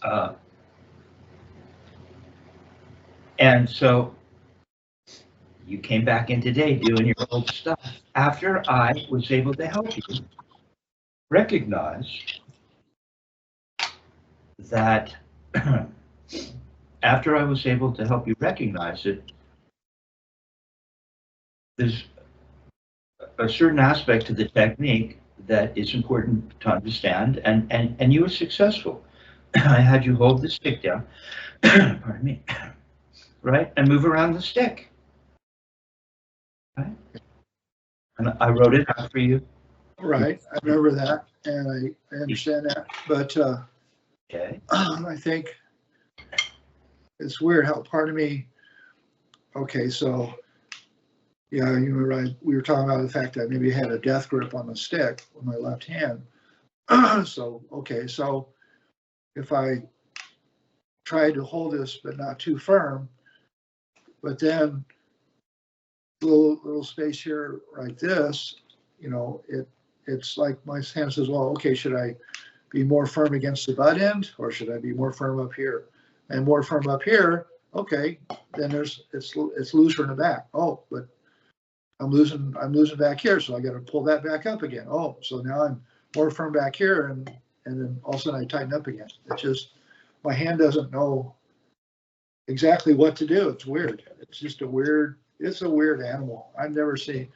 Uh, and so you came back in today doing your old stuff after I was able to help you recognize that after I was able to help you recognize it, there's a certain aspect to the technique that is important to understand, and you were successful. I had you hold the stick down, pardon me, right, and move around the stick, right? And I wrote it out for you. Right, I remember that, and I understand that, but Okay. I think it's weird how part of me. Okay, so yeah, you were right. We were talking about the fact that maybe I had a death grip on the stick with my left hand. So okay, so if I tried to hold this but not too firm, but then little space here like this, it's like my hand says, well, okay, should I be more firm against the butt end or should I be more firm up here? And more firm up here, okay, then it's looser in the back. Oh, but I'm losing back here, so I got to pull that back up again. Oh, so now I'm more firm back here, and then all of a sudden I tighten up again. It's just my hand doesn't know exactly what to do. It's weird. It's just a weird. It's a weird animal. I've never seen.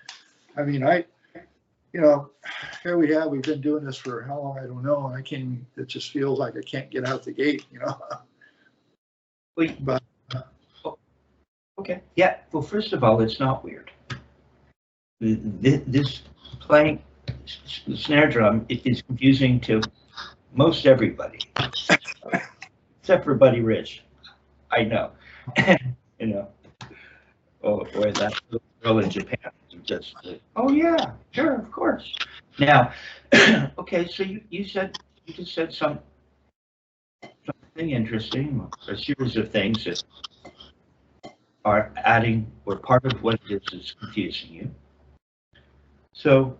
I mean, here we've been doing this for how long I don't know, and I can't. It just feels like I can't get out the gate. But Okay. Yeah. Well, first of all, it's not weird. This playing snare drum is confusing to most everybody, except for Buddy Rich. I know. Oh boy, that little girl in Japan just. Oh yeah, sure, of course. Now, okay, so you just said something interesting, a series of things that are adding, or part of what it is confusing you. So,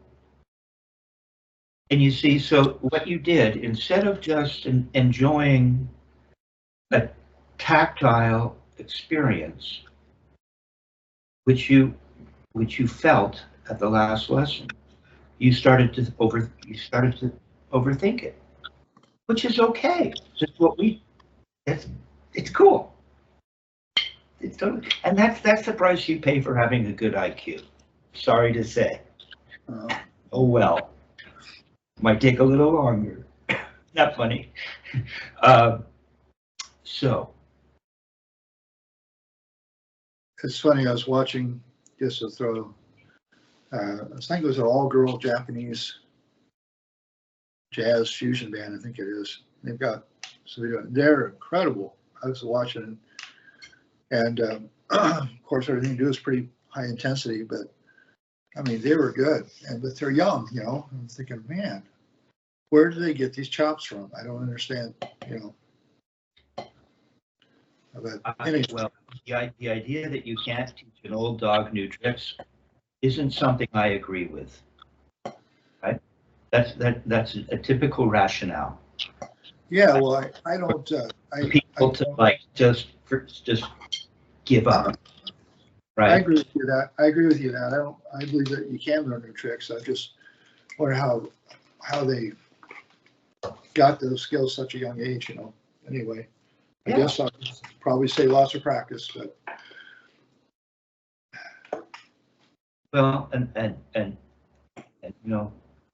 and you see, so what you did, instead of just enjoying a tactile experience, which you felt at the last lesson, you started to overthink it, which is okay. It's what it's cool. It's totally, and that's the price you pay for having a good IQ. Sorry to say. Oh well, might take a little longer. Not funny. So it's funny. I was watching, just to throw. I think it was an all-girl Japanese jazz fusion band. I think it is. They're incredible. I was watching, and of course everything they do is pretty high intensity, but I mean they were good. But they're young, I'm thinking, man, where do they get these chops from? I don't understand, But anyway. well, the idea that you can't teach an old dog new tricks isn't something I agree with. Right? That's a typical rationale. Yeah, well, I don't. People to like just give up. Right. I agree with you that. I believe that you can learn new tricks. I just wonder how they got those skills at such a young age. Anyway, I guess I'll probably say lots of practice, but. Well, and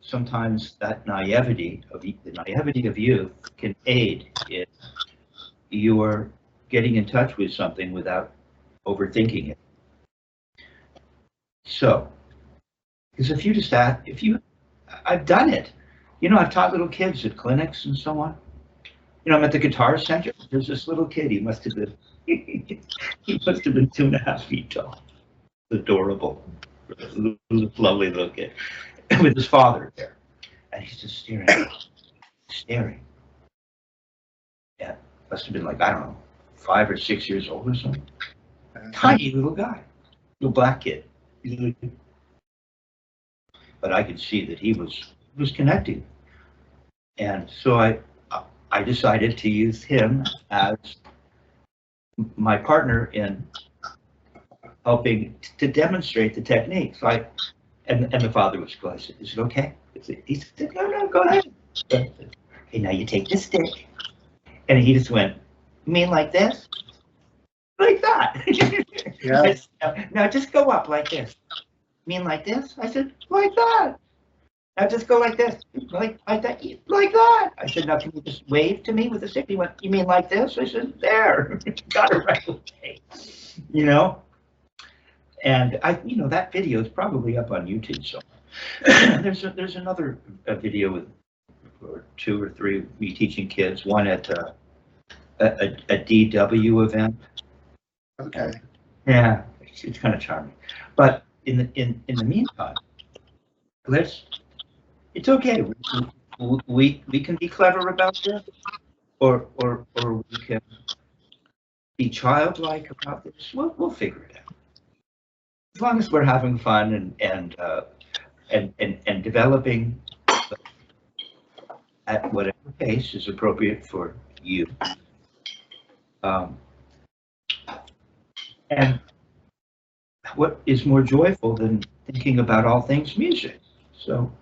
sometimes that naivety of youth can aid in your getting in touch with something without overthinking it. So, because I've done it. I've taught little kids at clinics and so on. I'm at the Guitar Center. There's this little kid. He must have been 2.5 feet tall. Adorable, lovely little kid, with his father there, and he's just staring. Yeah, must have been like, I don't know, 5 or 6 years old or something. Tiny little guy, little black kid. But I could see that he was connecting, and so I decided to use him as my partner in helping to demonstrate the technique. So and the father was close. I said, is it okay? He said, no, go ahead. Okay, now you take this stick. And he just went, you mean like this? Like that. Yeah. Now just go up like this. You mean like this? I said, like that. Now just go like this. Like that. Like that. I said, now can you just wave to me with the stick? He went, you mean like this? I said, there. Got it right away. You know? And that video is probably up on YouTube somewhere. There's another video with or 2 or 3 me teaching kids. One at a DW event. Okay. Yeah, it's kind of charming. But in the meantime, it's okay. We can be clever about this, or we can be childlike about this. We'll figure it out. As long as we're having fun and developing at whatever pace is appropriate for you. And what is more joyful than thinking about all things music? So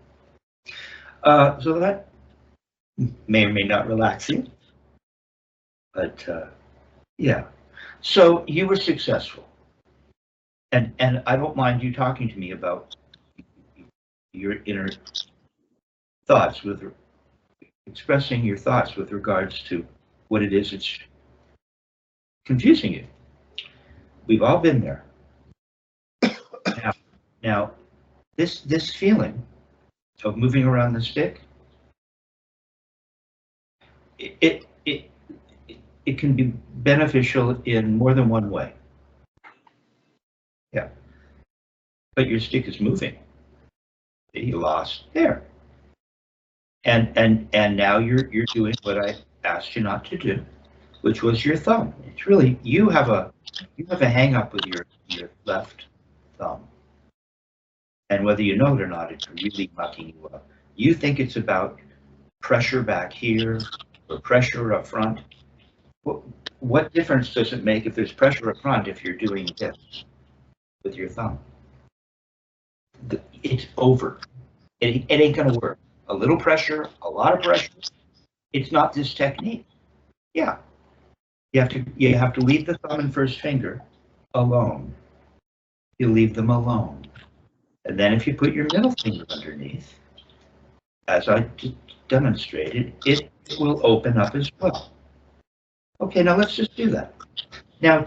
that may or may not relax you, but yeah. So you were successful, and I don't mind you talking to me about your inner thoughts expressing your thoughts with regards to what it is that's confusing you. We've all been there. Now, this feeling of moving around the stick, it can be beneficial in more than one way. Yeah, but your stick is moving. You lost there, and now you're doing what I asked you not to do, which was your thumb. It's really you have a hang up with your left thumb. And whether you know it or not, it's really mucking you up. You think it's about pressure back here or pressure up front. What difference does it make if there's pressure up front if you're doing this with your thumb? It's over. It ain't gonna work. A little pressure, a lot of pressure. It's not this technique. Yeah, you have to leave the thumb and first finger alone. You leave them alone. And then if you put your middle finger underneath, as I demonstrated, it will open up as well. Okay, now let's just do that. Now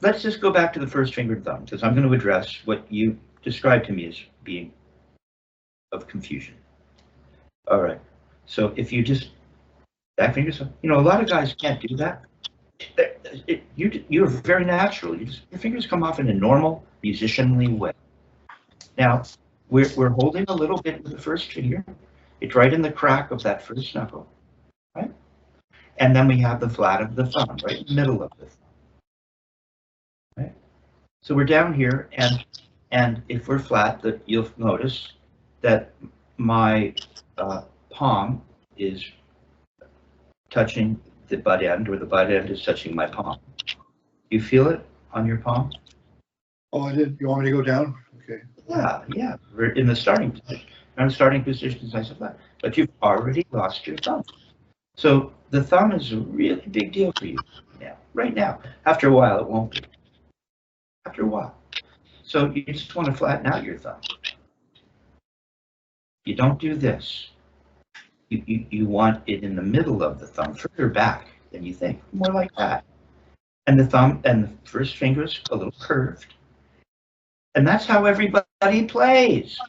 let's just go back to the first finger and thumb, because I'm going to address what you described to me as being of confusion. All right, so if you just, back fingers, a lot of guys can't do that. You're very natural. Your fingers come off in a normal, musicianly way. Now, we're holding a little bit with the first finger. It's right in the crack of that first knuckle, right? And then we have the flat of the thumb, right in the middle of the thumb, right? So we're down here, and if we're flat, you'll notice that my palm is touching the butt end, or the butt end is touching my palm. You feel it on your palm? Oh, I did. You want me to go down? Okay. Yeah. We're in the starting position. And the starting position is nice and flat. But you've already lost your thumb. So the thumb is a really big deal for you now, right now. After a while, it won't be. After a while. So you just want to flatten out your thumb. You don't do this. You want it in the middle of the thumb, further back than you think, more like that. And the thumb and the first finger is a little curved. And that's how everybody plays.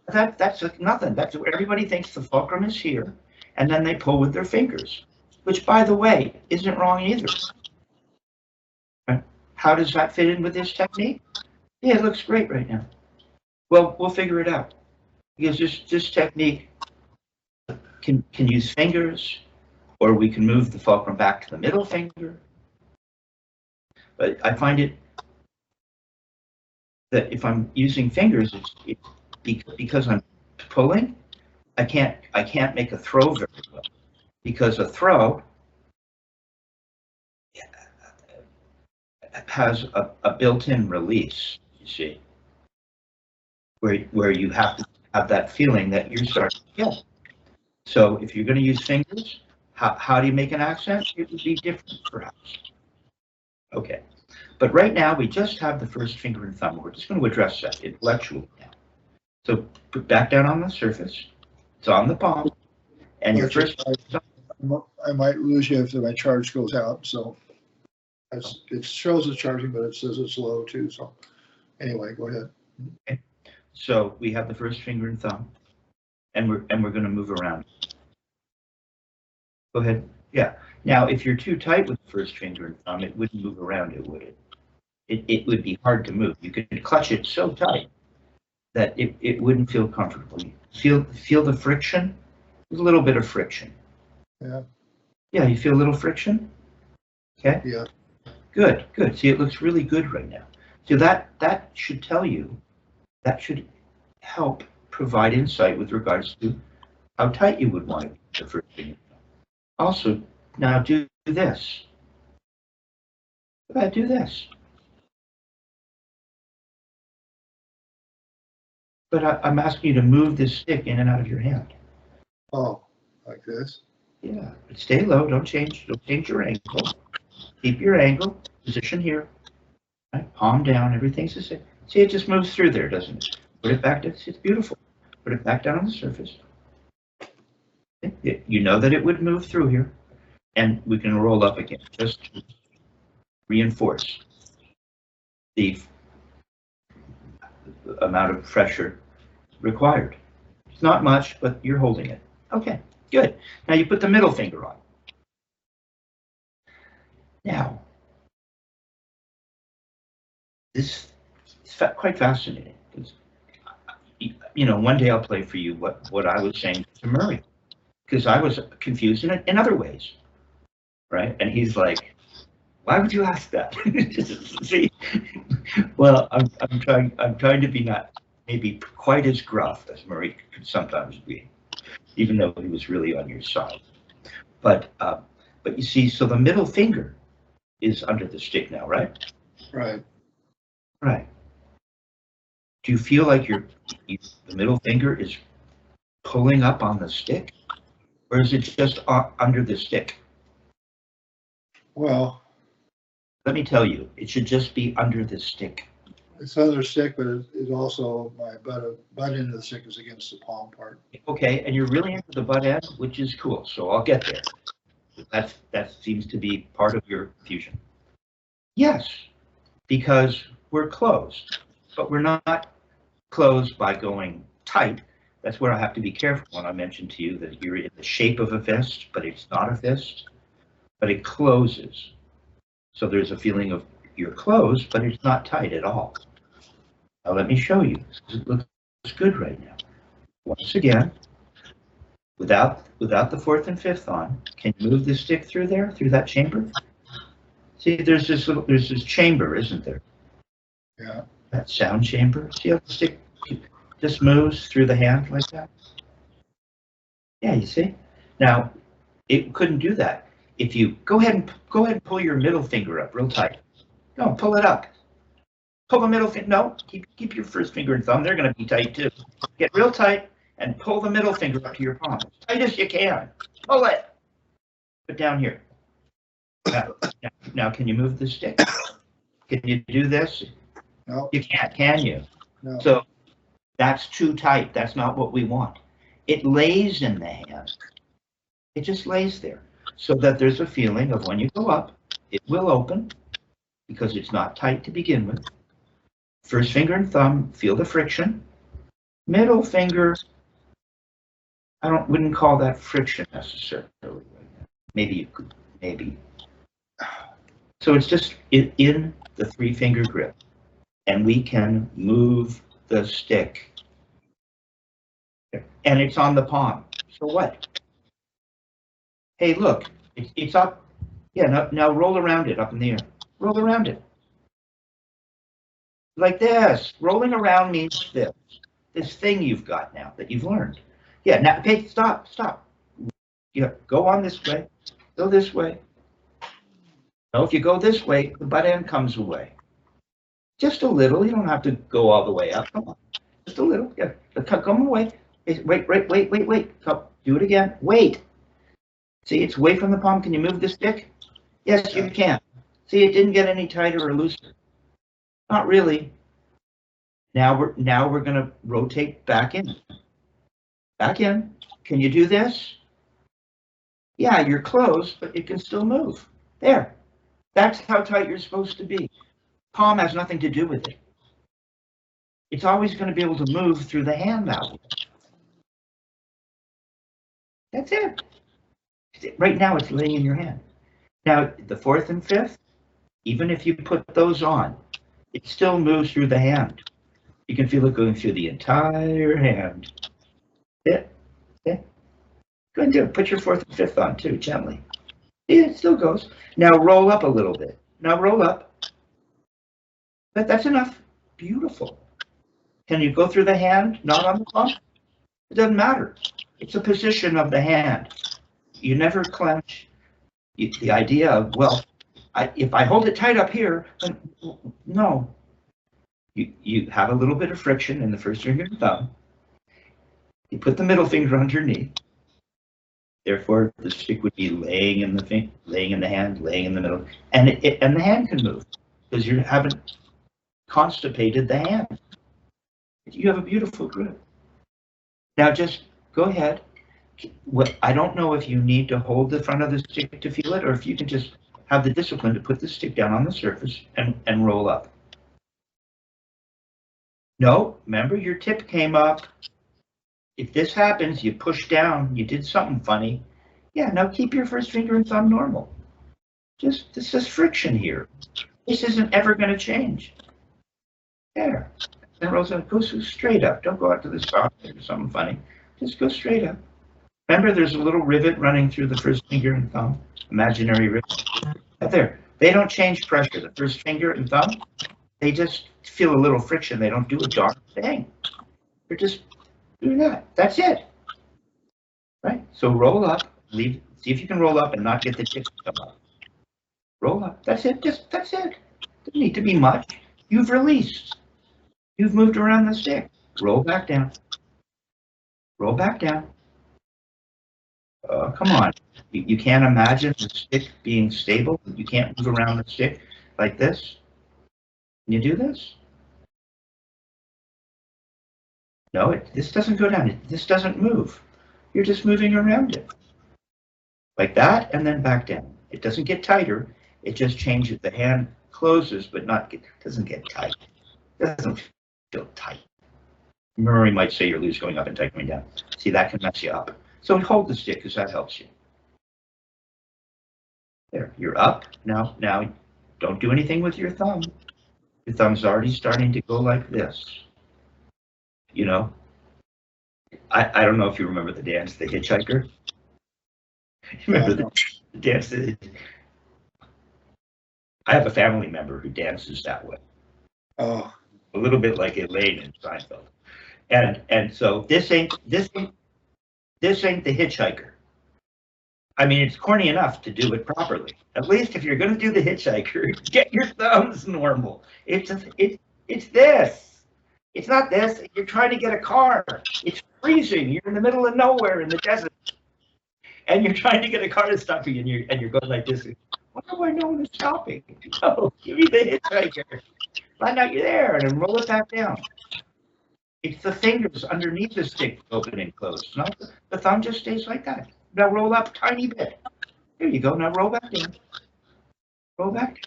That's like nothing. That's what everybody thinks. The fulcrum is here, and then they pull with their fingers, which, by the way, isn't wrong either. Right? How does that fit in with this technique? Yeah, it looks great right now. Well, we'll figure it out, because this technique can use fingers, or we can move the fulcrum back to the middle finger. But I find it that if I'm using fingers, it's because I'm pulling, I can't make a throw very well. because a throw has a built-in release, you see, where you have to have that feeling that you're starting to get. So if you're going to use fingers, how do you make an accent? It would be different, perhaps. Okay, but right now we just have the first finger and thumb. We're just going to address that intellectually now. So put back down on the surface. It's on the palm, and your first. I might lose you if my charge goes out. So it shows it's charging, but it says it's low too. So anyway, go ahead. Okay. So we have the first finger and thumb, and we're going to move around. Go ahead. Yeah. Now, if you're too tight with the first finger and thumb, it wouldn't move around, it would. It would be hard to move. You could clutch it so tight that it wouldn't feel comfortable. You feel the friction? There's a little bit of friction. Yeah. Yeah, you feel a little friction? Okay. Yeah. Good, good. See, it looks really good right now. So that should tell you, that should help provide insight with regards to how tight you would want the first finger. Also, now do this. Do this. But I'm asking you to move this stick in and out of your hand. Oh, like this? Yeah, but stay low. Don't change your angle. Keep your angle. Position here. Right? Palm down. Everything's the same. See, it just moves through there, doesn't it? Put it back. It's beautiful. Put it back down on the surface. You know that it would move through here, and we can roll up again just to reinforce the amount of pressure required. It's not much, but you're holding it. Okay, good. Now you put the middle finger on. Now, this is quite fascinating. You know, one day I'll play for you what I was saying to Murray, because I was confused in other ways, right? And he's like, "Why would you ask that?" See, well, I'm trying to be not maybe quite as gruff as Murray could sometimes be, even though he was really on your side. But you see, so the middle finger is under the stick now, right? Right. Right. Do you feel like the middle finger is pulling up on the stick, or is it just under the stick? Well, let me tell you, it should just be under the stick. It's under the stick, but it's also my butt end of the stick is against the palm part. Okay, and you're really into the butt end, which is cool. So I'll get there. That seems to be part of your fusion. Yes, because we're closed, but we're not closed by going tight. That's where I have to be careful when I mention to you that you're in the shape of a fist, but it's not a fist, but it closes. So there's a feeling of you're closed, but it's not tight at all. Now let me show you. It looks good right now. Once again, without the fourth and fifth on, can you move the stick through there, through that chamber? See, there's this chamber, isn't there? Yeah. That sound chamber. See how the stick just moves through the hand like that? Yeah, you see? Now, it couldn't do that. If you go ahead and pull your middle finger up real tight. No, pull it up. Pull the middle finger. No, keep your first finger and thumb. They're going to be tight too. Get real tight and pull the middle finger up to your palm. As tight as you can. Pull it. Put down here. Now, can you move the stick? Can you do this? No. You can't, can you? No. So that's too tight. That's not what we want. It lays in the hand. It just lays there so that there's a feeling of when you go up, it will open because it's not tight to begin with. First finger and thumb, feel the friction. Middle finger, I wouldn't call that friction necessarily. Maybe you could, maybe. So it's just in the three finger grip, and we can move the stick. And it's on the palm. So what? Hey, look, it's up. Yeah, now roll around it up in the air. Roll around it. Like this. Rolling around means this thing you've got now that you've learned. Yeah, now, okay, stop. Yeah, go on this way. Go this way. No, if you go this way, the butt end comes away. Just a little. You don't have to go all the way up. Come on. Just a little. Yeah. Come away. Wait. Come. Do it again. Wait. See, it's away from the palm. Can you move the stick? Yes, you can. See, it didn't get any tighter or looser. Not really. Now we're going to rotate back in. Back in. Can you do this? Yeah, you're close, but it can still move. There. That's how tight you're supposed to be. Palm has nothing to do with it. It's always going to be able to move through the hand that way. That's it. Right now, it's laying in your hand. Now, the fourth and fifth, even if you put those on, it still moves through the hand. You can feel it going through the entire hand. Yeah. Go ahead and do it. Put your fourth and fifth on too, gently. Yeah, it still goes. Now roll up a little bit. Now roll up. That's enough. Beautiful. Can you go through the hand, not on the palm? It doesn't matter. It's a position of the hand. You never clench. The idea of, well, if I hold it tight up here, then no. You have a little bit of friction in the first finger and thumb. You put the middle finger underneath. Therefore, the stick would be laying in the hand, laying in the middle, and the hand can move because you haven't constipated the hand. You have a beautiful grip. Now, just go ahead. I don't know if you need to hold the front of the stick to feel it, or if you can just have the discipline to put the stick down on the surface and roll up. No, remember your tip came up. If this happens, you push down, you did something funny. Yeah, now keep your first finger and thumb normal. This is friction here. This isn't ever going to change. There. And Rosa, go straight up. Don't go out to the side or something funny. Just go straight up. Remember, there's a little rivet running through the first finger and thumb. Imaginary rivet. Right there. They don't change pressure. The first finger and thumb, they just feel a little friction. They don't do a darn thing. They're just doing that. That's it. Right? So roll up. See if you can roll up and not get the tips to come up. Roll up. That's it. That's it. Doesn't need to be much. You've released. You've moved around the stick. Roll back down. Roll back down. Come on. You can't imagine the stick being stable. You can't move around the stick like this. Can you do this? No, this doesn't go down. This doesn't move. You're just moving around it. Like that, and then back down. It doesn't get tighter. It just changes. The hand closes, but doesn't get tight. It doesn't feel tight. Murray might say your loose going up and tight going down. See, that can mess you up. So hold the stick because that helps you. There, you're up. Now, don't do anything with your thumb. Your thumb's already starting to go like this. You know, I don't know if you remember the dance, The Hitchhiker. You remember the dance? I have a family member who dances that way. Oh, a little bit like Elaine in Seinfeld. And so this ain't The Hitchhiker. I mean, it's corny enough to do it properly. At least if you're going to do The Hitchhiker, get your thumbs normal. It's this. It's not this. You're trying to get a car. It's freezing. You're in the middle of nowhere in the desert, and you're trying to get a car to stop you, and you're going like this. Why do I know when it's stopping? Oh, give me the hitchhiker. Find out you're there, and then roll it back down. It's the fingers underneath the stick open and close. No, the thumb just stays like that. Now roll up a tiny bit. There you go. Now roll back down. Roll back.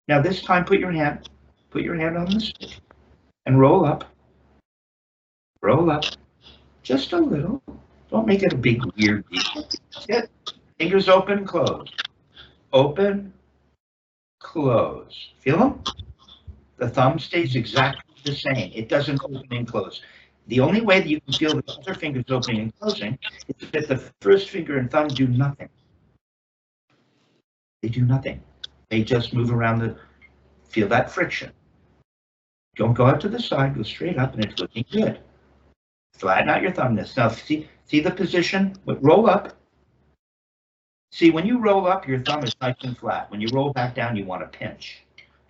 Now this time, put your hand on the stick. And roll up, just a little. Don't make it a big weird deal. That's it. Fingers open, close. Open, close. Feel them? The thumb stays exactly the same. It doesn't open and close. The only way that you can feel the other fingers opening and closing is that the first finger and thumb do nothing. They do nothing. They just move around feel that friction. Don't go out to the side, go straight up, and it's looking good. Flatten out your thumb. Now, see the position? Roll up. See, when you roll up, your thumb is nice and flat. When you roll back down, you want to pinch.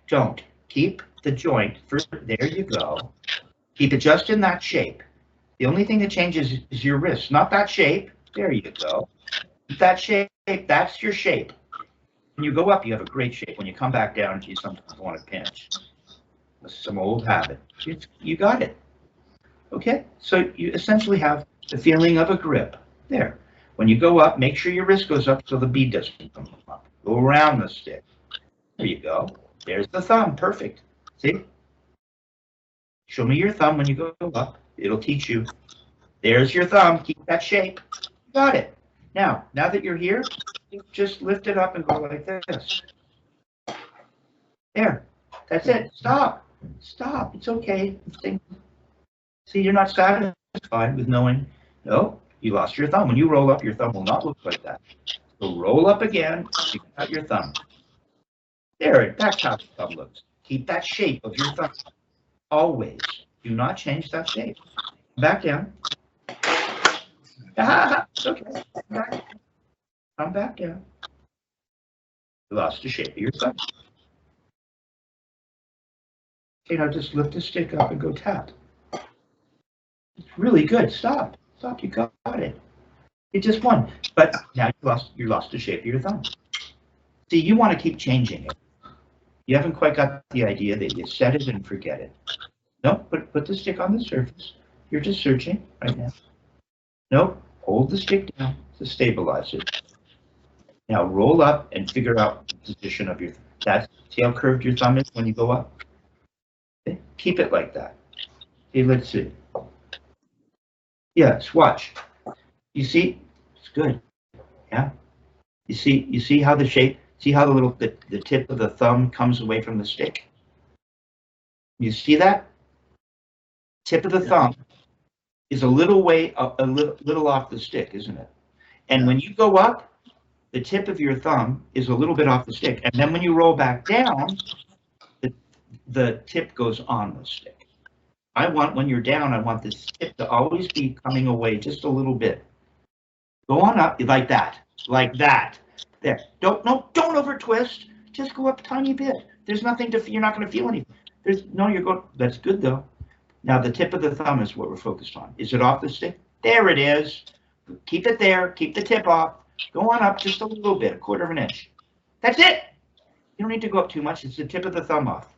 Don't. Keep the joint first. There you go. Keep it just in that shape. The only thing that changes is your wrist, not that shape. There you go. Keep that shape. That's your shape. When you go up, you have a great shape. When you come back down, you sometimes want to pinch. That's some old habit. You got it. Okay? So you essentially have the feeling of a grip. There. When you go up, make sure your wrist goes up so the bead doesn't come up. Go around the stick. There you go. There's the thumb. Perfect. See? Show me your thumb when you go up. It'll teach you. There's your thumb. Keep that shape. Got it. Now that you're here, just lift it up and go like this. There. That's it. Stop. Stop. It's okay. See, you're not satisfied with knowing, no, you lost your thumb. When you roll up, your thumb will not look like that. So roll up again. You got your thumb. There. That's how the thumb looks. Keep that shape of your thumb. Always. Do not change that shape. Back down. Okay. Come back down. You lost the shape of your thumb. Okay, now just lift the stick up and go tap. It's really good. Stop. Stop. You got it. You just won. But now you lost the shape of your thumb. See, you want to keep changing it. You haven't quite got the idea that you set it and forget it. No, put the stick on the surface. You're just searching right now. No, hold the stick down to stabilize it. Now roll up and figure out the position of your thumb. See how curved your thumb is when you go up? Okay. Keep it like that. Okay, let's see. Yes, watch. You see? It's good. Yeah. You see how the shape, see how the tip of the thumb comes away from the stick? You see that? Tip of the thumb is a little off the stick, isn't it? And when you go up, the tip of your thumb is a little bit off the stick. And then when you roll back down, the tip goes on the stick. When you're down, I want this tip to always be coming away just a little bit. Go on up like that. There. Don't over twist. Just go up a tiny bit. There's nothing you're not going to feel anything. You're going, that's good though. Now the tip of the thumb is what we're focused on. Is it off the stick? There it is. Keep it there. Keep the tip off. Go on up just a little bit, 1/4 of an inch. That's it. You don't need to go up too much. It's the tip of the thumb off.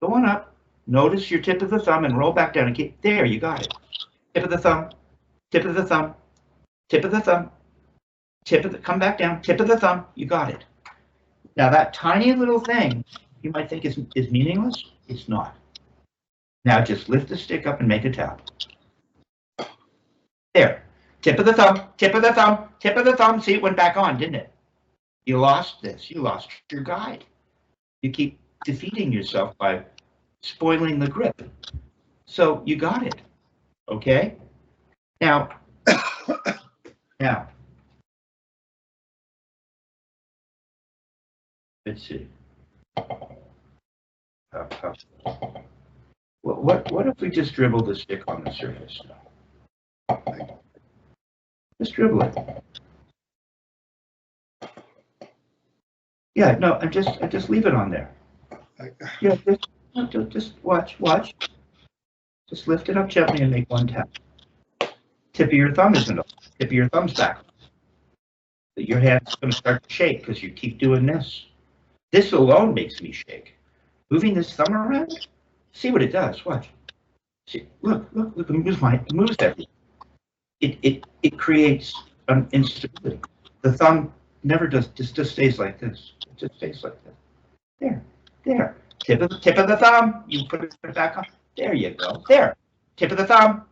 Go on up. Notice your tip of the thumb and roll back down and keep. There, you got it. Tip of the thumb. Tip of the thumb. Tip of the thumb. Come back down. Tip of the thumb. You got it. Now that tiny little thing you might think is meaningless. It's not. Now just lift the stick up and make a tap. There. Tip of the thumb, tip of the thumb, tip of the thumb. See, it went back on, didn't it? You lost this. You lost your guide. You keep defeating yourself by spoiling the grip. So you got it. Okay? Now, let's see. What if we just dribble the stick on the surface? Just dribble it. Yeah, no, and just leave it on there. Yeah, just watch. Just lift it up gently and make one tap. Tip of your thumb isn't up. Tip of your thumb's back. Your hand's going to start to shake because you keep doing this. This alone makes me shake. Moving this thumb around, see what it does. Watch. See, look, it moves everything. It creates instability. The thumb never does, just stays like this. It just stays like this. There. Tip of the thumb. You put it back on. There you go. There. Tip of the thumb.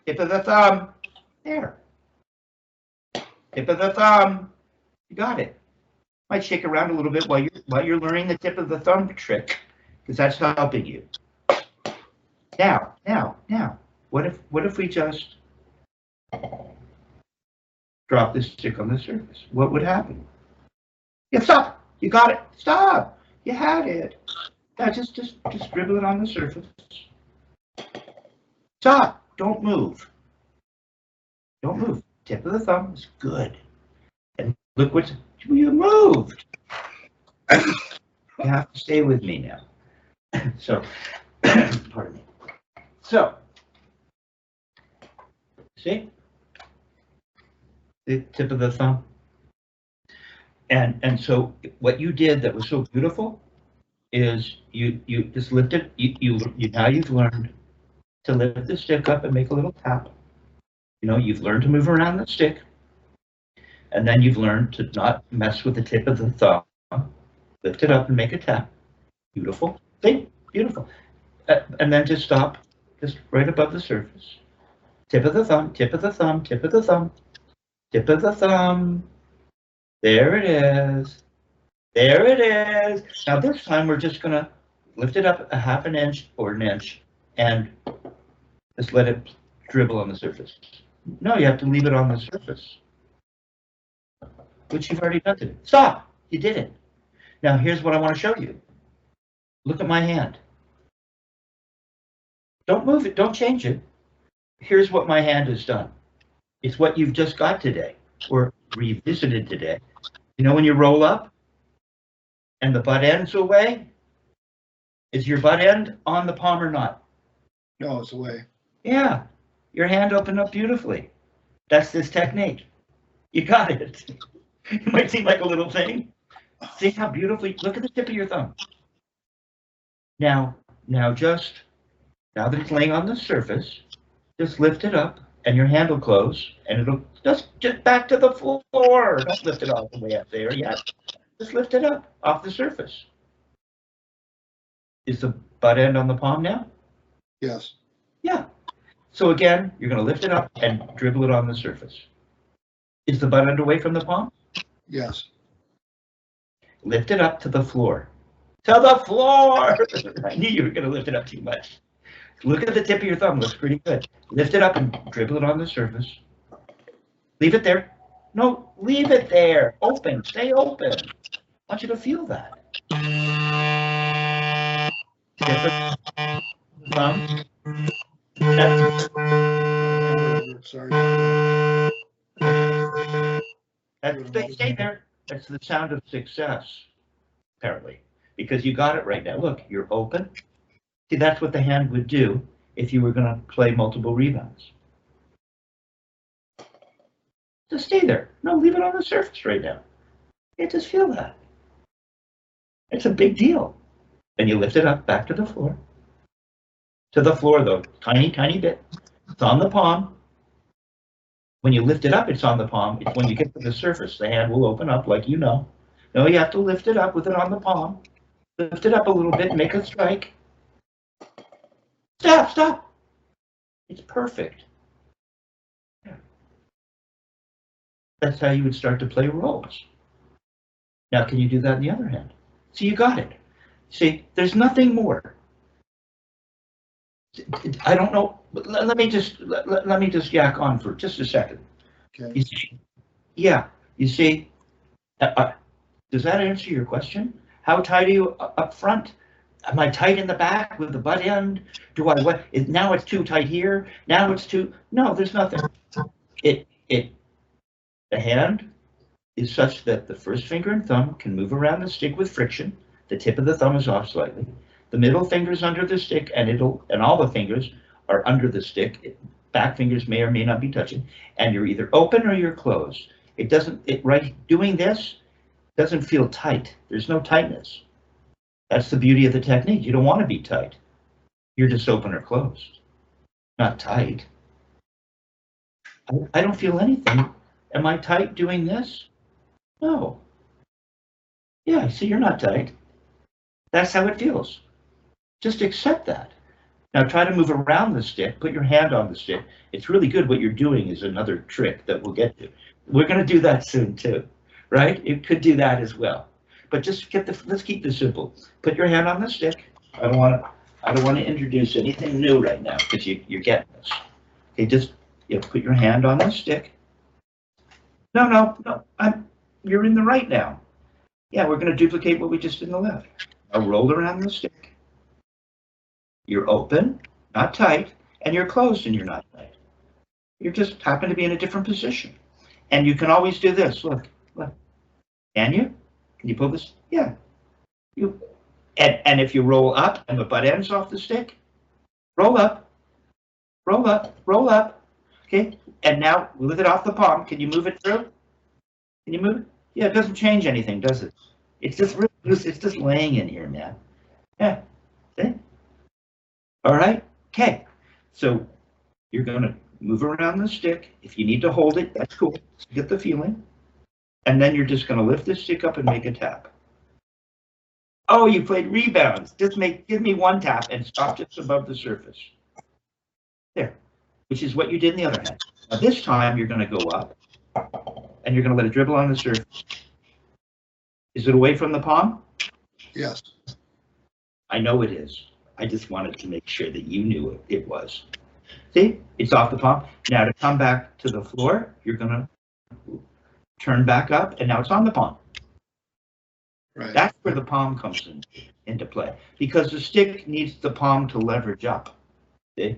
Tip of the thumb. There. Tip of the thumb. You got it. Might shake around a little bit while you're learning the tip of the thumb trick, because that's helping you. Now. What if we just drop this stick on the surface? What would happen? Yeah, stop. You got it. Stop. You had it. Now just dribble it on the surface. Stop. Don't move. Don't move. Tip of the thumb is good. And look what you moved. You have to stay with me now. So, pardon me. So, see? The tip of the thumb. And so what you did that was so beautiful is you just lifted, now you've learned to lift the stick up and make a little tap. You know, you've learned to move around the stick. And then you've learned to not mess with the tip of the thumb. Lift it up and make a tap. Beautiful. See? Beautiful. And then just stop, just right above the surface. Tip of the thumb, tip of the thumb, tip of the thumb, tip of the thumb. There it is. There it is. Now this time we're just gonna lift it up a half an inch or an inch and just let it dribble on the surface. No, you have to leave it on the surface, which you've already done today. Stop! You did it. Now here's what I want to show you. Look at my hand. Don't move it, don't change it. Here's what my hand has done. It's what you've just got today, or revisited today. You know when you roll up and the butt end's away? Is your butt end on the palm or not? No, it's away. Yeah, your hand opened up beautifully. That's this technique. You got it. It might seem like a little thing. See how beautifully, look at the tip of your thumb. Now that it's laying on the surface, just lift it up and your hand will close and it'll just back to the floor. Don't lift it all the way up there yet. Just lift it up off the surface. Is the butt end on the palm now? Yes. Yeah. So again, you're going to lift it up and dribble it on the surface. Is the butt end away from the palm? Yes. Lift it up to the floor. To the floor! I knew you were going to lift it up too much. Look at the tip of your thumb. Looks pretty good. Lift it up and dribble it on the surface. Leave it there. No, leave it there. Open. Stay open. I want you to feel that. Tip of the thumb. Stay there. That's the sound of success, apparently, because you got it right now. Look, you're open. See, that's what the hand would do if you were going to play multiple rebounds. Just stay there. No, leave it on the surface right now. Yeah, just feel that. It's a big deal. And you lift it up back to the floor. To the floor, though, tiny, tiny bit. It's on the palm. When you lift it up, it's on the palm. It's when you get to the surface, the hand will open up like you know. No, you have to lift it up with it on the palm. Lift it up a little bit, make a strike. Stop, stop. It's perfect. Yeah. That's how you would start to play rolls. Now, can you do that in the other hand? See, you got it. See, there's nothing more. I don't know. Let me just yak on for just a second. Okay. You see, yeah, you see, does that answer your question? How tight are you up front? Am I tight in the back with the butt end? Now it's too tight here. Now it's too, no, there's nothing. The hand is such that the first finger and thumb can move around the stick with friction. The tip of the thumb is off slightly. The middle finger's under the stick and all the fingers are under the stick. Back fingers may or may not be touching. And you're either open or you're closed. Doing this doesn't feel tight. There's no tightness. That's the beauty of the technique. You don't want to be tight. You're just open or closed, not tight. I don't feel anything. Am I tight doing this? No. Yeah, see, you're not tight. That's how it feels. Just accept that. Now try to move around the stick, put your hand on the stick. It's really good. What you're doing is another trick that we'll get to. We're going to do that soon too, right? It could do that as well. But just let's keep this simple. Put your hand on the stick. I don't want to introduce anything new right now because you're getting this. Okay, just put your hand on the stick. No. You're in the right now. Yeah, we're going to duplicate what we just did in the left. Now roll around the stick. You're open, not tight, and you're closed and you're not tight. You just happen to be in a different position. And you can always do this. Look, look. Can you? Can you pull this? Yeah. You. And if you roll up and the butt ends off the stick, roll up, roll up, roll up. Okay. And now lift it off the palm. Can you move it through? Can you move it? Yeah, it doesn't change anything, does it? It's just really loose. It's just laying in here, man. Yeah. Okay. All right. Okay. So you're going to move around the stick. If you need to hold it, that's cool. So get the feeling. And then you're just going to lift the stick up and make a tap. Oh, you played rebounds. Just give me one tap and stop just above the surface. There, which is what you did in the other hand. Now this time you're going to go up and you're going to let it dribble on the surface. Is it away from the palm? Yes. I know it is. I just wanted to make sure that you knew it was. See, it's off the palm. Now to come back to the floor, you're going to turn back up, and now it's on the palm. Right. That's where the palm comes into play, because the stick needs the palm to leverage up. See?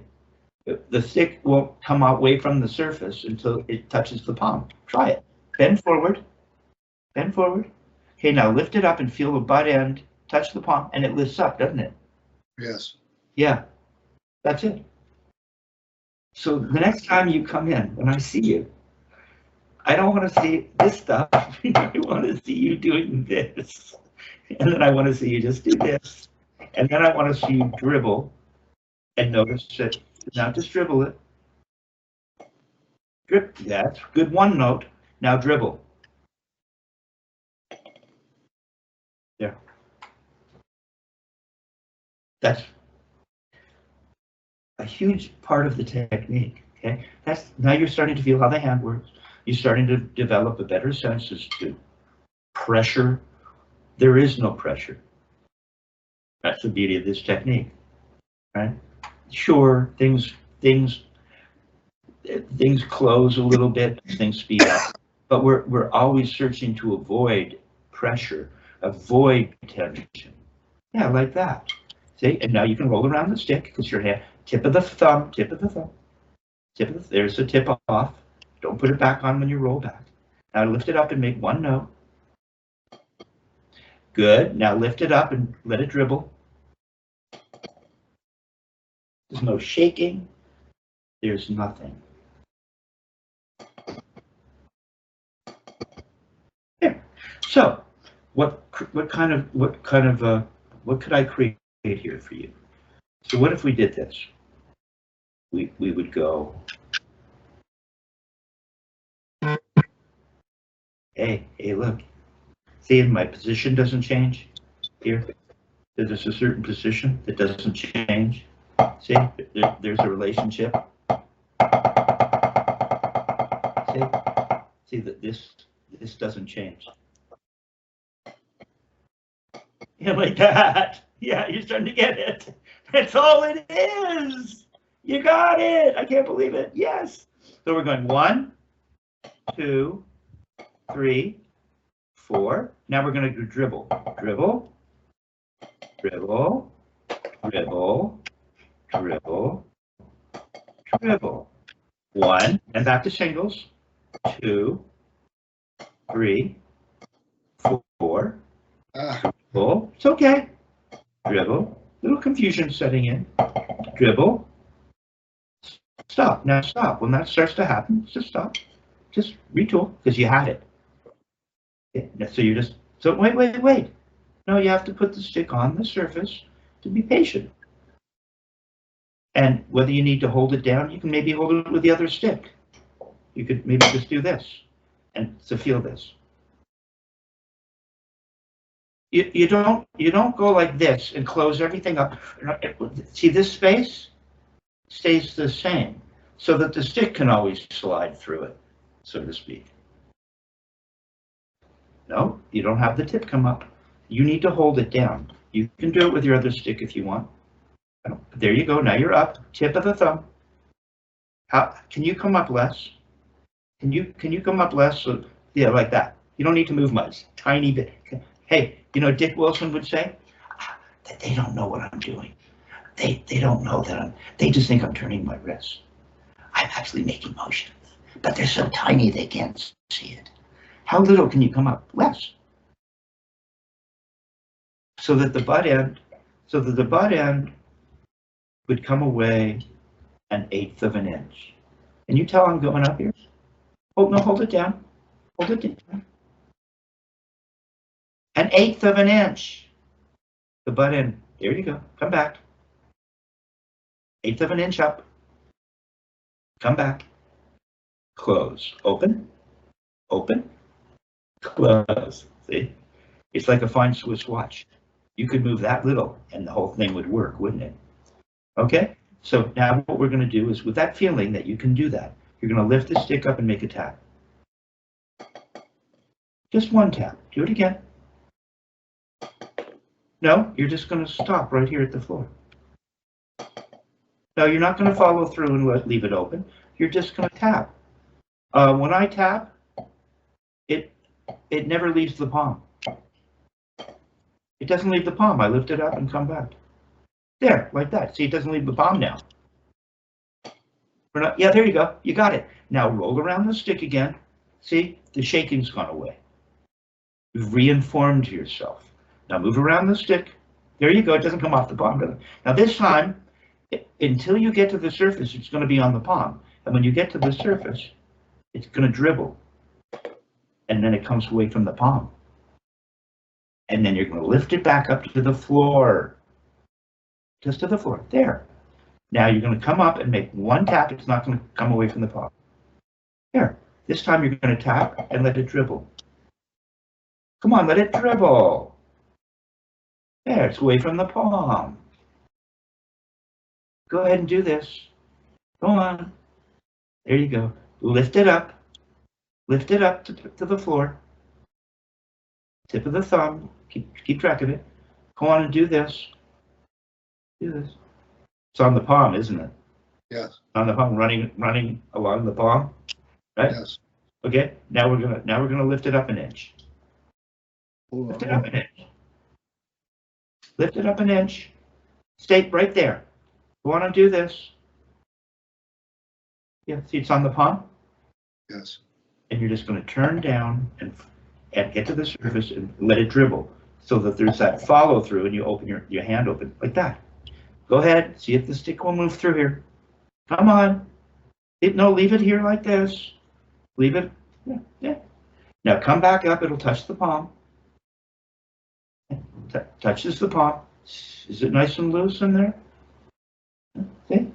The stick won't come away from the surface until it touches the palm. Try it. Bend forward. Bend forward. Okay, now lift it up and feel the butt end touch the palm, and it lifts up, doesn't it? Yes. Yeah, that's it. So the next time you come in, when I see you, I don't want to see this stuff. I want to see you doing this. And then I want to see you just do this. And then I want to see you dribble and notice that. Now just dribble it. Drip, that's good one note. Now dribble. There. That's a huge part of the technique. Okay, that's now you're starting to feel how the hand works. You're starting to develop a better sense as to pressure. There is no pressure. That's the beauty of this technique, right? Sure, things close a little bit, things speed up, but we're always searching to avoid pressure, avoid tension. Yeah, like that. See, and now you can roll around the stick because your hand, tip of the thumb, there's the tip off. Don't put it back on when you roll back. Now lift it up and make one note. Good. Now lift it up and let it dribble. There's no shaking. There's nothing. There. So, what could I create here for you? So what if we did this? We would go. Hey, look. See, my position doesn't change here. There's a certain position that doesn't change. See, there's a relationship. See that this doesn't change. Yeah, like that. Yeah, you're starting to get it. That's all it is. You got it. I can't believe it. Yes. So we're going 1, 2, 3, 4. Now we're going to do dribble. Dribble. Dribble. Dribble. Dribble. Dribble. 1. And back to singles. 2, 3, 4. Dribble. It's okay. Dribble. Little confusion setting in. Dribble. Stop. Now stop. When that starts to happen, just stop. Just retool because you had it. Okay. So you just. So wait. No, you have to put the stick on the surface to be patient. And whether you need to hold it down, you can maybe hold it with the other stick. You could maybe just do this and to feel this. You don't go like this and close everything up. See, this space stays the same so that the stick can always slide through it, so to speak. No, you don't have the tip come up. You need to hold it down. You can do it with your other stick if you want. There you go. Now you're up. Tip of the thumb. Can you come up less? Can you come up less? So, yeah, like that. You don't need to move much. Tiny bit. Hey, you know, Dick Wilson would say that they don't know what I'm doing. They don't know that they just think I'm turning my wrist. actually making motion, but they're so tiny they can't see it. How little can you come up? Less. So that the butt end would come away 1/8 of an inch. And you tell I'm going up here? Oh, no, hold it down. Hold it down. 1/8 of an inch. The butt end, there you go. Come back. 1/8 of an inch up. Come back. Close. Open. Open. Close. See? It's like a fine Swiss watch. You could move that little and the whole thing would work, wouldn't it? Okay? So now what we're going to do is, with that feeling that you can do that, you're going to lift the stick up and make a tap. Just one tap. Do it again. No, you're just going to stop right here at the floor. No, you're not going to follow through and leave it open. You're just going to tap. When I tap, it never leaves the palm. It doesn't leave the palm. I lift it up and come back. There, like that. See, it doesn't leave the palm now. Yeah, there you go. You got it. Now roll around the stick again. See, the shaking's gone away. You've reinformed yourself. Now move around the stick. There you go. It doesn't come off the palm. Now this time, until you get to the surface, it's going to be on the palm. And when you get to the surface, it's going to dribble. And then it comes away from the palm. And then you're going to lift it back up to the floor. Just to the floor. There. Now you're going to come up and make one tap. It's not going to come away from the palm. There. This time you're going to tap and let it dribble. Come on, let it dribble. There, it's away from the palm. Go ahead and do this. Go on. There you go. Lift it up. Lift it up to the floor. Tip of the thumb. Keep track of it. Go on and do this. Do this. It's on the palm, isn't it? Yes. On the palm, running along the palm, right? Yes. Okay. Now we're gonna lift it up an inch. Lift it up an inch. Lift it up an inch. Stay right there. You want to do this? Yeah. See, it's on the palm. Yes. And you're just going to turn down and get to the surface and let it dribble, so that there's that follow through, and you open your hand open like that. Go ahead. See if the stick will move through here. Come on. No, leave it here like this. Leave it. Yeah. Yeah. Now come back up. It'll touch the palm. Touches the palm. Is it nice and loose in there? See?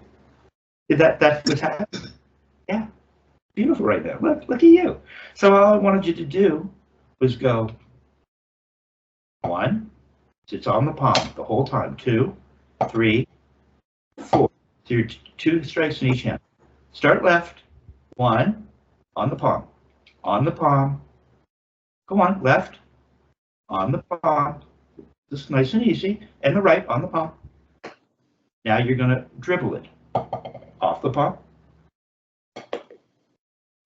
That's what's happening. Yeah. Beautiful right now. Look at you. So all I wanted you to do was go 1, it's on the palm the whole time. 2, 3, 4. So you're 2 strikes in each hand. Start left. 1 on the palm. On the palm. Go on, left. On the palm. This is nice and easy. And the right on the palm. Now you're going to dribble it. Off the palm.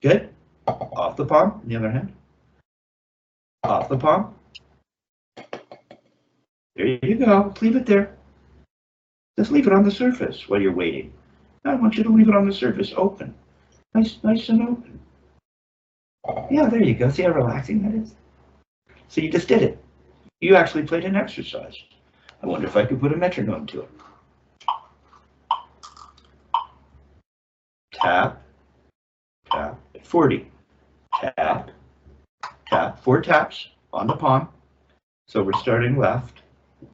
Good. Off the palm, on the other hand. Off the palm. There you go. Leave it there. Just leave it on the surface while you're waiting. I want you to leave it on the surface open. Nice and open. Yeah, there you go. See how relaxing that is? So you just did it. You actually played an exercise. I wonder if I could put a metronome to it. Tap, tap, at 40. Tap, tap, 4 taps on the palm. So we're starting left.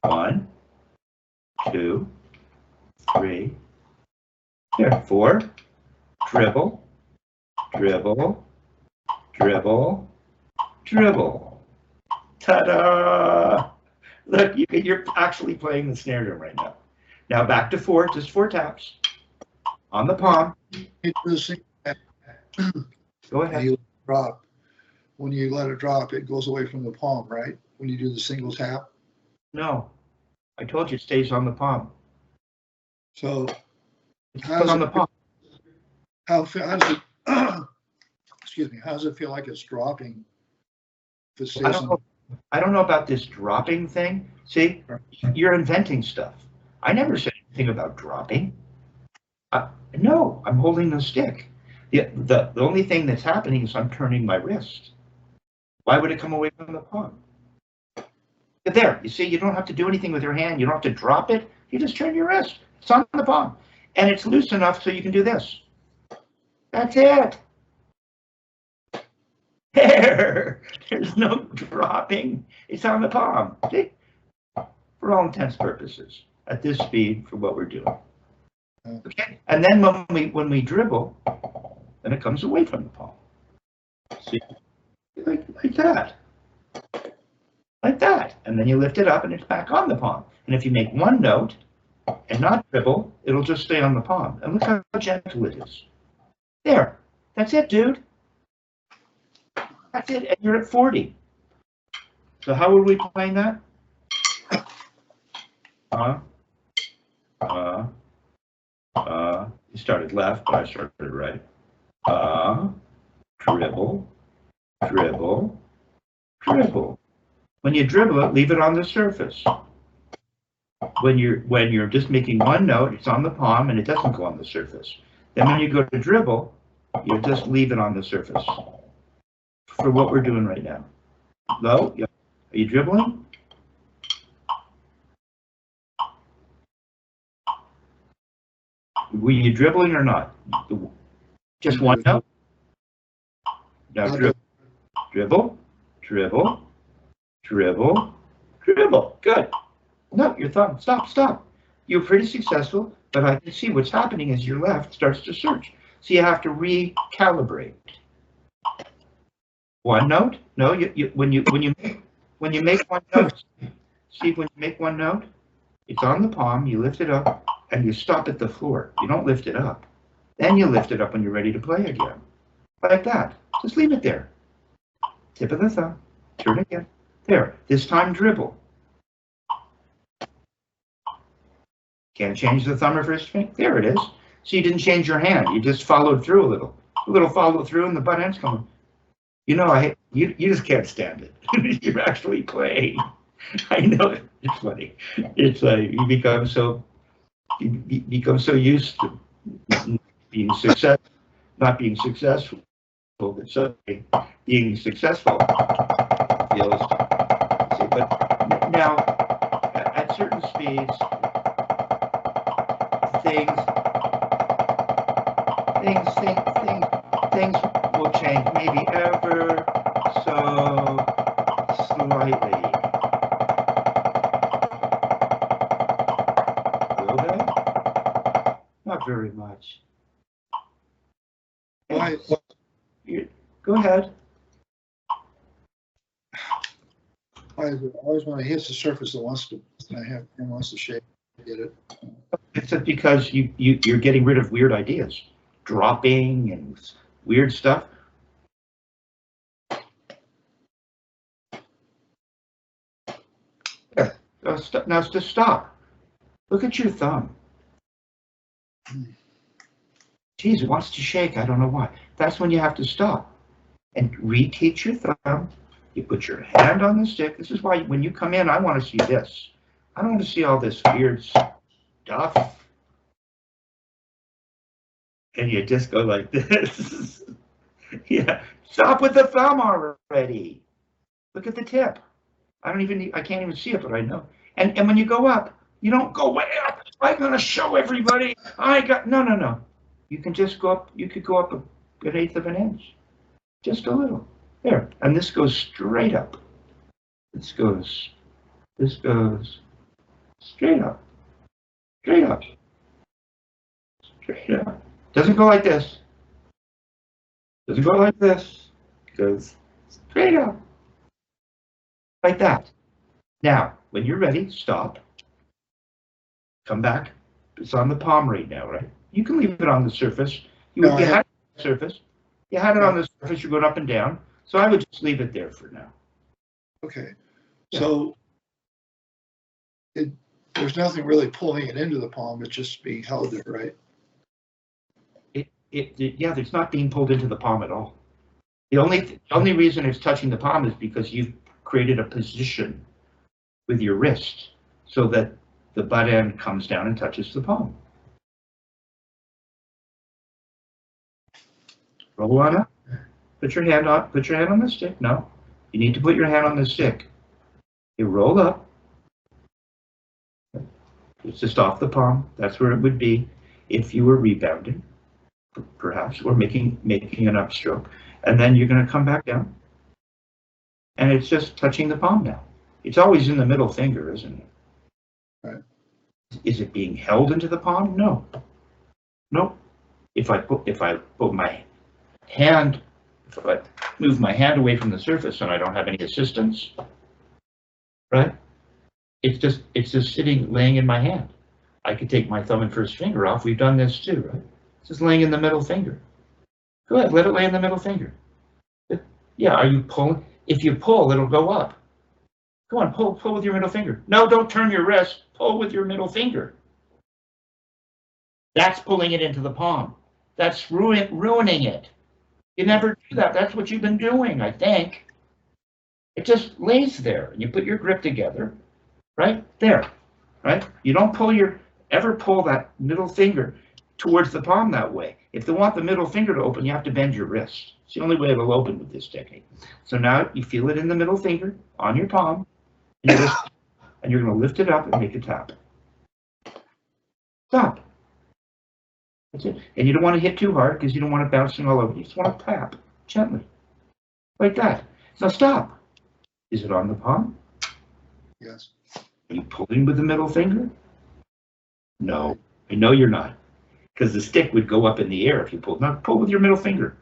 1, 2, 3. Here, 4. Dribble, dribble, dribble, dribble. Ta-da! Look, you're actually playing the snare drum right now. Now back to 4, just 4 taps on the palm. Go ahead. You drop. When you let it drop, it goes away from the palm, right? When you do the single tap. No, I told you it stays on the palm. So It's on the palm. how does it? Excuse me. How does it feel like it's dropping? If it stays I don't know about this dropping thing. See, you're inventing stuff. I never said anything about dropping. No, I'm holding the stick. The only thing that's happening is I'm turning my wrist. Why would it come away from the palm? There, you see, you don't have to do anything with your hand. You don't have to drop it. You just turn your wrist. It's on the palm. And it's loose enough so you can do this. That's it. There. There's no dropping. It's on the palm. See? For all intents and purposes, at this speed for what we're doing. Okay. And then when we dribble, then it comes away from the palm. See? Like that. Like that. And then you lift it up and it's back on the palm. And if you make one note and not dribble, it'll just stay on the palm. And look how gentle it is. There. That's it, dude. That's it. And you're at 40. So how would we play that? You started left, but I started right. Dribble, dribble, dribble. When you dribble it, leave it on the surface. When you're just making one note, it's on the palm and it doesn't go on the surface. Then when you go to dribble, you just leave it on the surface. For what we're doing right now. Low? Yeah. Are you dribbling? Were you dribbling or not? Just one note? Now dribble, dribble, dribble, dribble. Good. No, your thumb. Stop. You're pretty successful, but I can see what's happening is your left starts to search. So you have to recalibrate. One note? No, when you make one note, Steve, when you make one note, it's on the palm, you lift it up, and you stop at the floor. You don't lift it up. Then you lift it up when you're ready to play again. Like that. Just leave it there. Tip of the thumb. Turn again. There. This time dribble. Can't change the thumb or first finger. There it is. So you didn't change your hand. You just followed through a little. A little follow through and the butt end's coming. You know, you just can't stand it. You're actually playing. I know it. It's funny. It's like you become so used to being not being successful, but suddenly being successful feels. See, but now at certain speeds, things will change, maybe ever so slightly. Will they? Not very much. Why? Go ahead. I always when it hits the surface, it wants to shake. Get it? It's because you're getting rid of weird ideas, dropping and weird stuff. There. Now just stop. Look at your thumb. Geez, it wants to shake. I don't know why. That's when you have to stop and reteach your thumb. You put your hand on the stick. This is why when you come in, I want to see this. I don't want to see all this weird stuff. And you just go like this. Yeah, stop with the thumb already. Look at the tip. I can't even see it, but I know. And when you go up, you don't go way up. I'm gonna show everybody. No. You can just go up. You could go up an eighth of an inch, just a little. There, and this goes straight up. This goes straight up, straight up, straight up. Doesn't go like this. Doesn't go like this. It goes straight up, like that. Now, when you're ready, stop. Come back. It's on the palm right now, right? You can leave it on the surface. You had it on the surface. You had it on the surface. You're going up and down. So I would just leave it there for now. Okay. Yeah. So there's nothing really pulling it into the palm. It's just being held there, right? Yeah, it's not being pulled into the palm at all. The only reason it's touching the palm is because you've created a position with your wrist so that the butt end comes down and touches the palm. Roll on up. Put your hand on the stick. No, you need to put your hand on the stick. You roll up. It's just off the palm. That's where it would be if you were rebounding, perhaps, or making an upstroke. And then you're going to come back down. And it's just touching the palm now. It's always in the middle finger, isn't it? Right. Is it being held into the palm? No. No. If I put my hand, if I move my hand away from the surface and I don't have any assistance, right? It's just sitting, laying in my hand. I could take my thumb and first finger off. We've done this too, right? It's just laying in the middle finger. Go ahead, let it lay in the middle finger. Yeah, are you pulling? If you pull, it'll go up. Go on, pull with your middle finger. No, don't turn your wrist. Pull with your middle finger. That's pulling it into the palm. That's ruining it. You never do that. That's what you've been doing, I think. It just lays there, and you put your grip together, right there, right? You don't ever pull that middle finger towards the palm that way. If you want the middle finger to open, you have to bend your wrist. It's the only way it'll open with this technique. So now you feel it in the middle finger on your palm, and you're going to lift it up and make a tap. Stop. That's it. And you don't want to hit too hard because you don't want it bouncing all over. You just want to tap gently, like that. Now stop. Is it on the palm? Yes. Are you pulling with the middle finger? No, I know you're not, because the stick would go up in the air if you pulled. Now pull with your middle finger.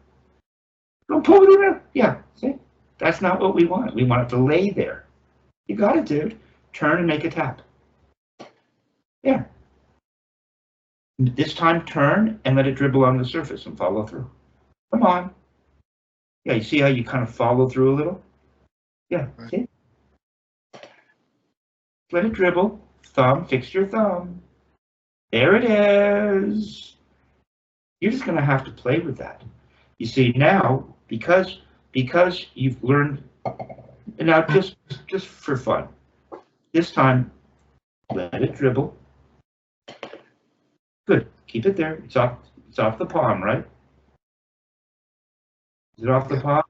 Don't pull with your middle. Yeah, see? That's not what we want. We want it to lay there. You got it, dude. Turn and make a tap. There. This time turn and let it dribble on the surface and follow through. Come on. Yeah, you see how you kind of follow through a little? Yeah, see? Let it dribble. Thumb, fix your thumb. There it is. You're just going to have to play with that. You see, now, because you've learned, and now just for fun, this time, let it dribble. Good. Keep it there. It's off the palm, right? Is it off the palm?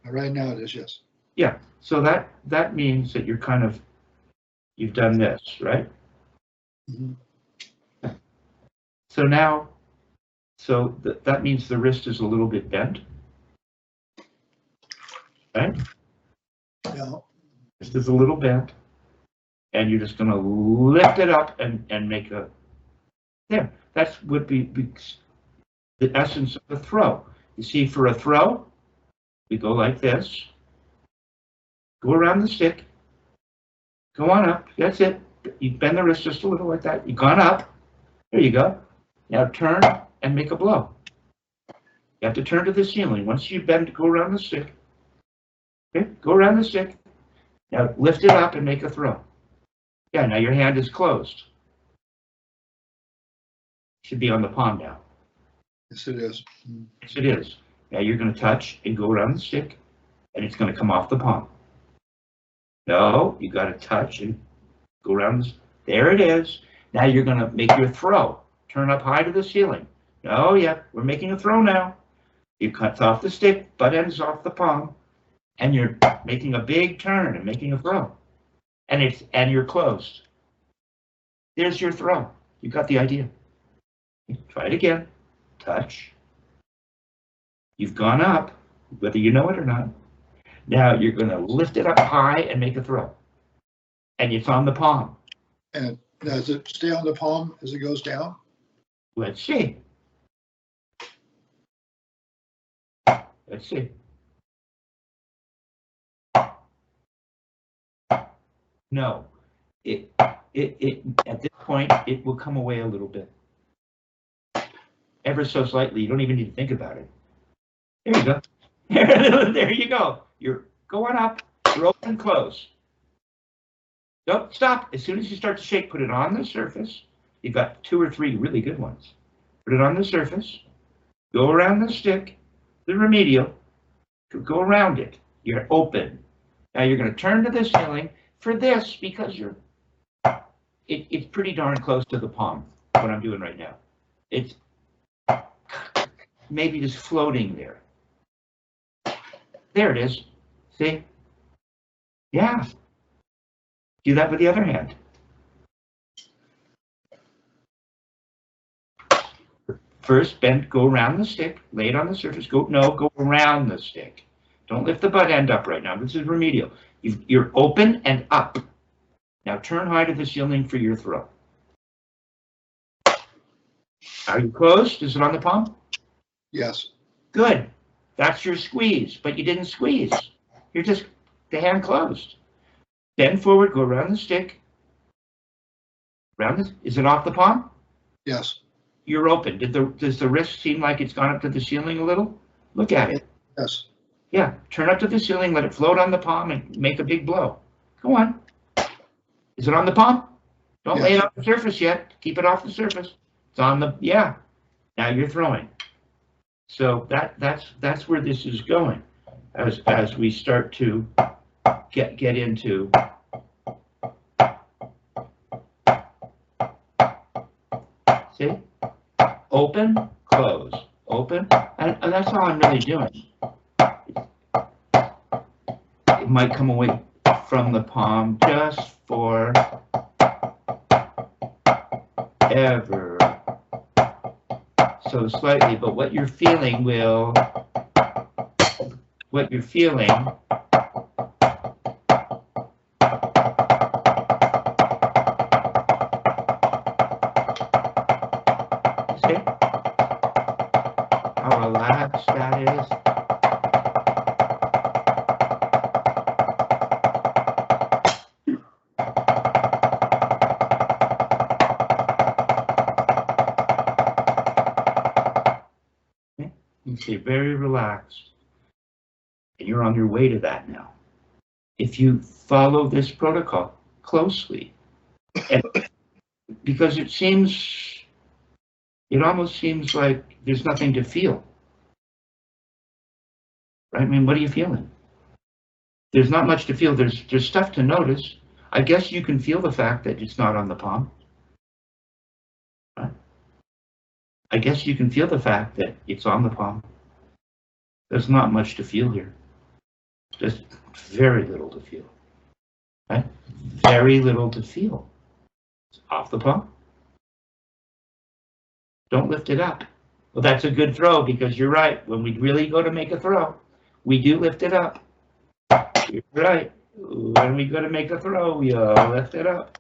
Right now it is, yes. Yeah. So that means that you've done this, right? Mm-hmm. So now, that means the wrist is a little bit bent, right? Yeah. Wrist is a little bent, and you're just going to lift it up and make a. There, that's would be the essence of a throw. You see, for a throw, we go like this, go around the stick, go on up, that's it. You bend the wrist just a little like that. You've gone up, there you go. Now turn and make a blow. You have to turn to the ceiling. Once you bend, go around the stick. Okay, go around the stick. Now lift it up and make a throw. Yeah, now your hand is closed. Should be on the palm now. Yes, it is. Yes, it is. Now you're going to touch and go around the stick, and it's going to come off the palm. No, you got to touch and go around this. There it is. Now you're going to make your throw. Turn up high to the ceiling. No, yeah, we're making a throw now. You cut off the stick, butt ends off the palm, and you're making a big turn and making a throw. And you're closed. There's your throw. You got the idea. Try it again. Touch. You've gone up, whether you know it or not. Now you're going to lift it up high and make a throw. And it's on the palm. And does it stay on the palm as it goes down? Let's see. Let's see. No. It at this point, it will come away a little bit. Ever so slightly. You don't even need to think about it. There you go. There you go. You're going up. You're open and close. Don't stop. As soon as you start to shake, put it on the surface. You've got 2 or 3 really good ones. Put it on the surface. Go around the stick, the remedial. Go around it. You're open. Now you're going to turn to the ceiling for this because it's pretty darn close to the palm, what I'm doing right now. It's maybe just floating there. There it is. See? Yeah. Do that with the other hand. First, bend, go around the stick, lay it on the surface, go around the stick. Don't lift the butt end up right now. This is remedial. You're open and up. Now turn high to the ceiling for your throw. Are you closed? Is it on the palm? Yes. Good. That's your squeeze, but you didn't squeeze. You're just the hand closed. Bend forward, go around the stick. Is it off the palm? Yes. You're open. Does the wrist seem like it's gone up to the ceiling a little? Look at it. Yes. Yeah, turn up to the ceiling, let it float on the palm, and make a big blow. Go on. Is it on the palm? Don't lay it on the surface yet. Keep it off the surface. It's on the, yeah. Now you're throwing. So that's where this is going as we start to get into see? Open, close, open, and that's all I'm really doing. It might come away from the palm just for ever so slightly, but what you're feeling see how relaxed that is? You stay very relaxed, and you're on your way to that now. If you follow this protocol closely, and because it almost seems like there's nothing to feel, right? I mean, what are you feeling? There's not much to feel. There's stuff to notice. I guess you can feel the fact that it's not on the palm. Right? I guess you can feel the fact that it's on the palm. There's not much to feel here. Just very little to feel. Right? Very little to feel. It's off the palm. Don't lift it up. Well, that's a good throw because you're right. When we really go to make a throw, we do lift it up. You're right. When we go to make a throw, we lift it up.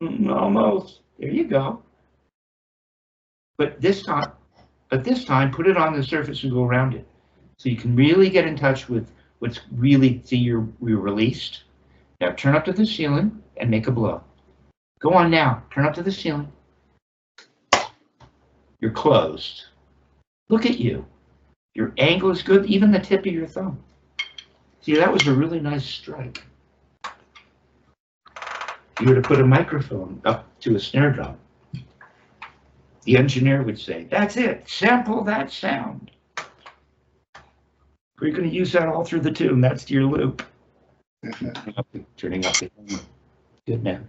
Almost. There you go. But this time, put it on the surface and go around it. So you can really get in touch with what's really, see, you're released. Now turn up to the ceiling and make a blow. Go on now. Turn up to the ceiling. You're closed. Look at you. Your angle is good, even the tip of your thumb. See, that was a really nice strike. If you were to put a microphone up to a snare drum, the engineer would say, that's it, sample that sound. We're going to use that all through the tune. That's your loop. Turning up the Good man.